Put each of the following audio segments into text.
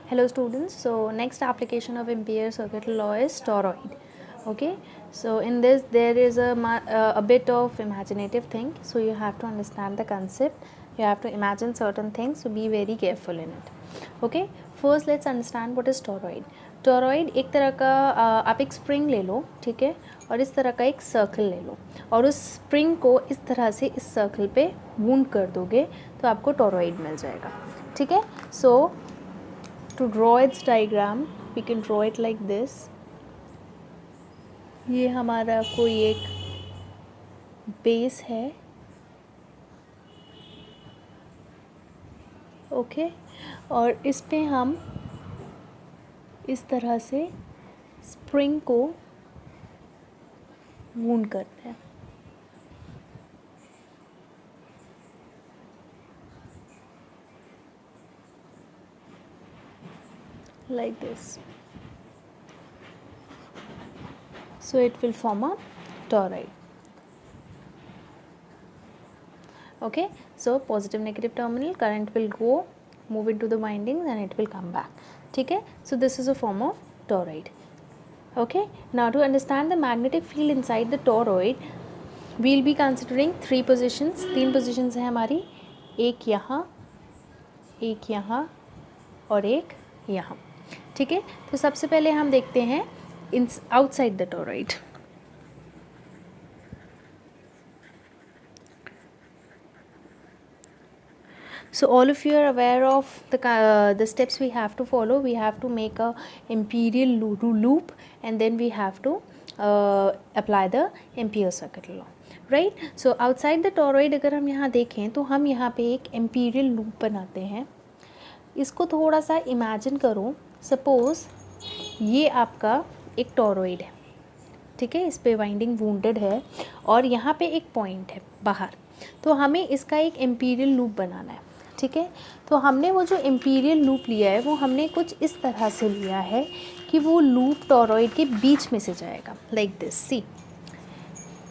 Hello students, so next application of Ampere circuit law is toroid. Okay, so in this there is a bit of imaginative thing, so you have to understand the concept, you have to imagine certain things, so be very careful in it. Okay, first let's understand what is toroid. Toroid एक तरह का आप एक spring ले लो, ठीक है, और इस तरह का एक सर्कल ले लो और उस स्प्रिंग को इस तरह से इस सर्कल पे वूंड कर दोगे तो आपको टोरॉइड मिल जाएगा. ठीक है, सो to draw its diagram we can draw it like this. ये हमारा कोई एक बेस है, ओके, और इस पे हम इस तरह से स्प्रिंग को वूंड करते हैं. Like this, so it will form a toroid. Okay, so positive negative terminal current will go move into the windings and it will come back. ठीक है, so this is a form of toroid. Okay, now to understand the magnetic field inside the toroid we'll be considering three positions. तीन positions हैं हमारी, एक यहाँ, एक यहाँ और एक यहाँ. ठीक है, तो सबसे पहले हम देखते हैं in outside the toroid. So all of you are aware of the steps we have to follow. We have to make a imperial loop and then we have to apply the Ampere circuit law, right? So outside the toroid अगर हम यहाँ देखें तो हम यहाँ पे एक imperial loop बनाते हैं. इसको थोड़ा सा इमेजिन करो, सपोज़ ये आपका एक टोरॉइड है, ठीक है, इस पे वाइंडिंग वूंडेड है और यहाँ पे एक पॉइंट है बाहर, तो हमें इसका एक एम्पीरियल लूप बनाना है. ठीक है, तो हमने वो जो एम्पीरियल लूप लिया है वो हमने कुछ इस तरह से लिया है कि वो लूप टोरॉइड के बीच में से जाएगा, like this. See,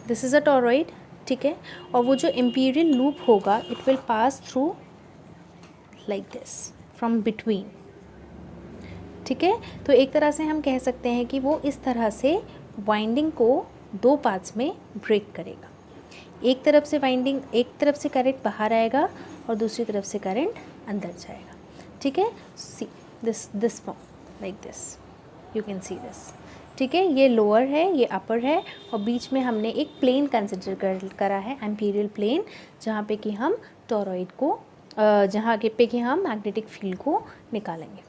this is a toroid, ठीक है, और वो जो एम्पीरियल लूप होगा it will pass through like this from between. ठीक है, तो एक तरह से हम कह सकते हैं कि वो इस तरह से वाइंडिंग को दो पार्ट्स में ब्रेक करेगा. एक तरफ से वाइंडिंग, एक तरफ से करंट बाहर आएगा और दूसरी तरफ से करंट अंदर जाएगा. ठीक है, see this form like this, you can see this. ठीक है, ये लोअर है, ये अपर है और बीच में हमने एक प्लेन कंसिडर करा है, एम्पीरियल प्लेन, जहाँ पे कि हम टोरॉइड को जहाँ पे कि हम मैग्नेटिक फील्ड को निकालेंगे.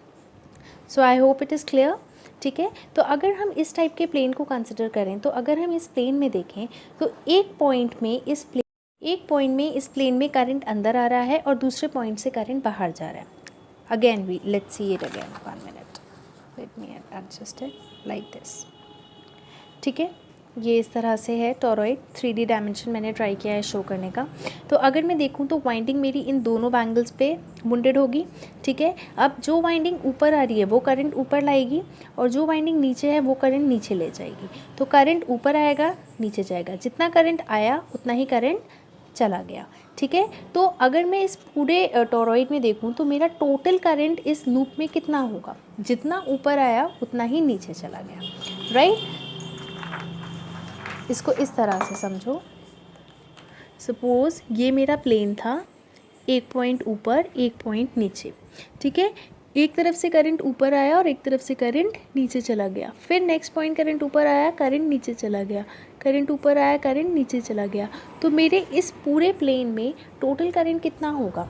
So I hope it is clear. ठीक है, तो अगर हम इस टाइप के प्लेन को कंसिडर करें तो अगर हम इस प्लेन में देखें तो एक पॉइंट में इस प्लेन में करंट अंदर आ रहा है और दूसरे पॉइंट से करंट बाहर जा रहा है. Again we let's see it again, 1 minute, let me adjust it like this. ठीक है, ये इस तरह से है टोरॉइड. 3D डायमेंशन मैंने ट्राई किया है शो करने का. तो अगर मैं देखूँ तो वाइंडिंग मेरी इन दोनों बैंगल्स पे वुंडेड होगी. ठीक है, अब जो वाइंडिंग ऊपर आ रही है वो करंट ऊपर लाएगी और जो वाइंडिंग नीचे है वो करंट नीचे ले जाएगी. तो करंट ऊपर आएगा, नीचे जाएगा, जितना करंट आया उतना ही करंट चला गया. ठीक है, तो अगर मैं इस पूरे टोरॉइड में देखूँ तो मेरा टोटल करंट इस लूप में कितना होगा, जितना ऊपर आया उतना ही नीचे चला गया, राइट? इसको इस तरह से समझो, सपोज़ ये मेरा प्लेन था, एक पॉइंट ऊपर एक पॉइंट नीचे. ठीक है, एक तरफ से करंट ऊपर आया और एक तरफ से करंट नीचे चला गया. फिर नेक्स्ट पॉइंट करंट ऊपर आया, करंट नीचे चला गया, करंट ऊपर आया, करंट नीचे चला गया. तो मेरे इस पूरे प्लेन में टोटल करंट कितना होगा?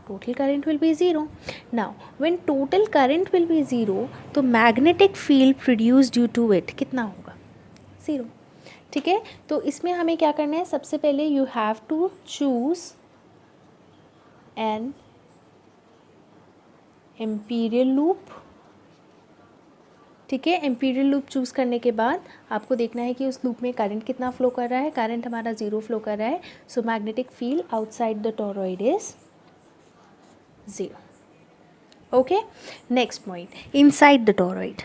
Total current will be zero. Now when total current will be zero तो magnetic field produce due to it कितना होगा? ज़ीरो. ठीक है, तो इसमें हमें क्या करना है, सबसे पहले you have to choose an Amperian loop. ठीक है, एम्पीरियल लूप चूज़ करने के बाद आपको देखना है कि उस लूप में करंट कितना फ्लो कर रहा है. करंट हमारा ज़ीरो फ्लो कर रहा है, so magnetic field outside the toroid is zero. Okay, next point, inside the toroid.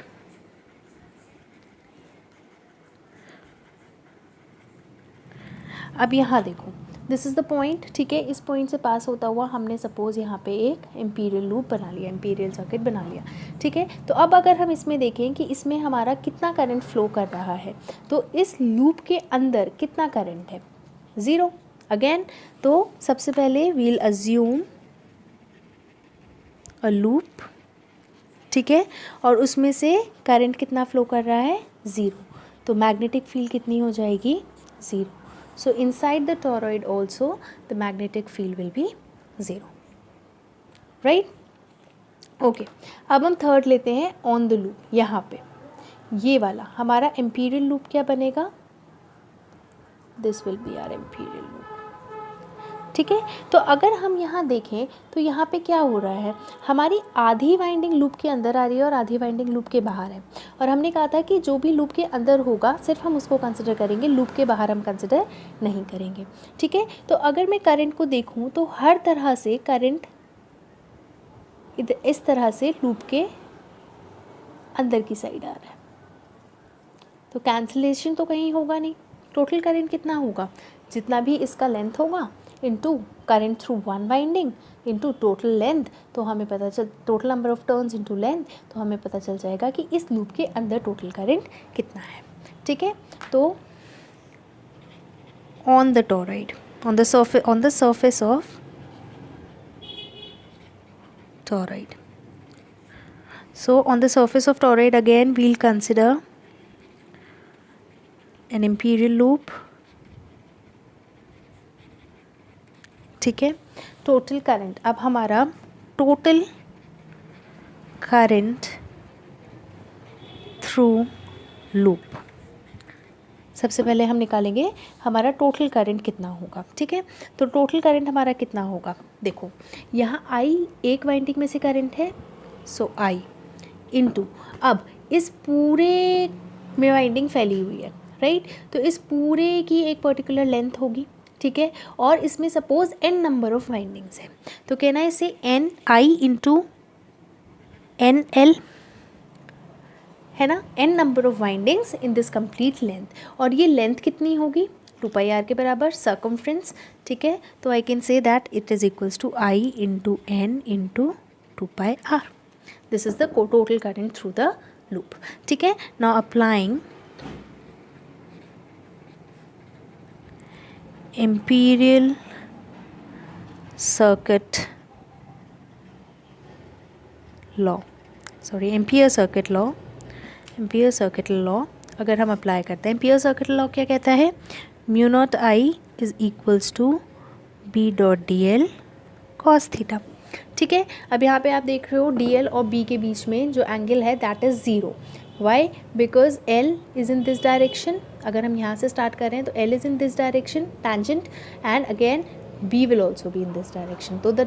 अब यहाँ देखो, दिस इज़ द पॉइंट, ठीक है। इस पॉइंट से पास होता हुआ हमने सपोज़ यहाँ पे एक एम्पीरियल लूप बना लिया, एम्पीरियल सर्किट बना लिया, ठीक है। तो अब अगर हम इसमें देखें कि इसमें हमारा कितना करंट फ्लो कर रहा है, तो इस लूप के अंदर कितना करंट है, 0 अगेन। तो सबसे पहले वील अज्यूम अ लूप, ठीक है, और उसमें से करंट कितना फ्लो कर रहा है, 0। तो मैग्नेटिक फील्ड कितनी हो जाएगी, 0। सो inside the torrid also the magnetic field will be 0, right, okay. अब हम थर्ड लेते हैं ऑन द लूप। यहाँ पे ये वाला हमारा एम्पीरियल लूप क्या बनेगा, this will be our Amperian loop, ठीक है। तो अगर हम यहाँ देखें तो यहाँ पे क्या हो रहा है, हमारी आधी वाइंडिंग लूप के अंदर आ रही है और आधी वाइंडिंग लूप के बाहर है। और हमने कहा था कि जो भी लूप के अंदर होगा सिर्फ हम उसको कंसिडर करेंगे, लूप के बाहर हम कंसिडर नहीं करेंगे, ठीक है। तो अगर मैं करंट को देखूँ तो हर तरह से करंट इस तरह से लूप के अंदर की साइड आ रहा है, तो कैंसिलेशन तो कहीं होगा नहीं। टोटल करंट कितना होगा, जितना भी इसका लेंथ होगा into current through one winding into total length, तो हमें पता चल total number of turns into length, तो हमें पता चल जाएगा कि इस लूप के अंदर टोटल करंट कितना है, ठीक है। तो on the torrid, on the surface of toroid. So on the surface of toroid again we'll consider an imperial loop, ठीक है। टोटल करंट, अब हमारा टोटल करंट थ्रू लूप, सबसे पहले हम निकालेंगे हमारा टोटल करंट कितना होगा, ठीक है। तो टोटल करंट हमारा कितना होगा, देखो यहाँ आई एक वाइंडिंग में से करंट है, सो आई इनटू, अब इस पूरे में वाइंडिंग फैली हुई है, राइट। तो इस पूरे की एक पर्टिकुलर लेंथ होगी, ठीक है, और इसमें suppose n number of windings है, तो कहना है इसे एन आई इंटू एन एल, है ना, n number of windings in this complete length. और ये लेंथ कितनी होगी, 2πr के बराबर, सर्कमफ्रेंस, ठीक है। तो I can say that it is equals to I into N into 2πr। This is the total current through the loop, ठीक है। Now applying imperial circuit law, sorry ampere circuit law, ampere circuit law अगर हम apply करते हैं, ampere circuit law क्या कहता है, mu nought I is equals to B dot D L cos theta, ठीक है। अब यहाँ पे आप देख रहे हो डी एल और बी के बीच में जो एंगल है that is 0, why, because L is in this direction. अगर हम यहाँ से स्टार्ट कर रहे हैं तो L is in this direction tangent, and again b will also be in this direction, so the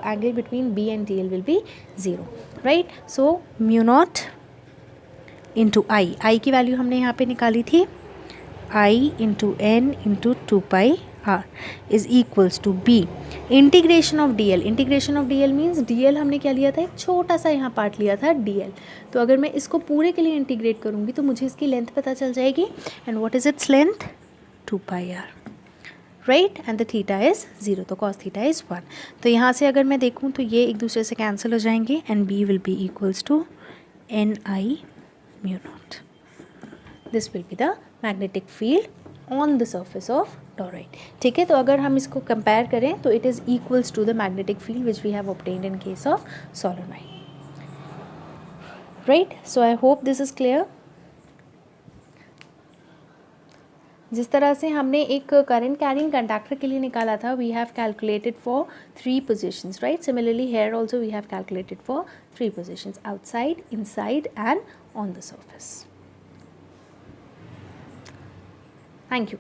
angle between b and dl will be 0, right। so mu naught into I की value हमने यहाँ पे निकाली थी, I into n into 2πr is equals to b integration of dl। Integration of dl means dl हमने क्या लिया था, एक छोटा सा यहाँ पार्ट लिया था dl। तो अगर मैं इसको पूरे के लिए इंटीग्रेट करूँगी तो मुझे इसकी लेंथ पता चल जाएगी, and what is its length, 2πr, right, and the theta is 0, तो कॉस थीटा इज़ 1। तो यहाँ से अगर मैं देखूँ तो ये एक दूसरे से कैंसिल हो जाएंगे, and b will be equals to N I mu nought. This will be the magnetic field on the surface of toroid, ठीक है। तो अगर हम इसको कंपेयर करें तो it is equals to the magnetic field which we have obtained in case of solenoid, right. So I hope this is clear. जिस तरह से हमने एक करंट कैरिंग कंडक्टर के लिए निकाला था, we have calculated for 3 positions, right. Similarly here also we have calculated for 3 positions, outside, inside and on the surface. Thank you.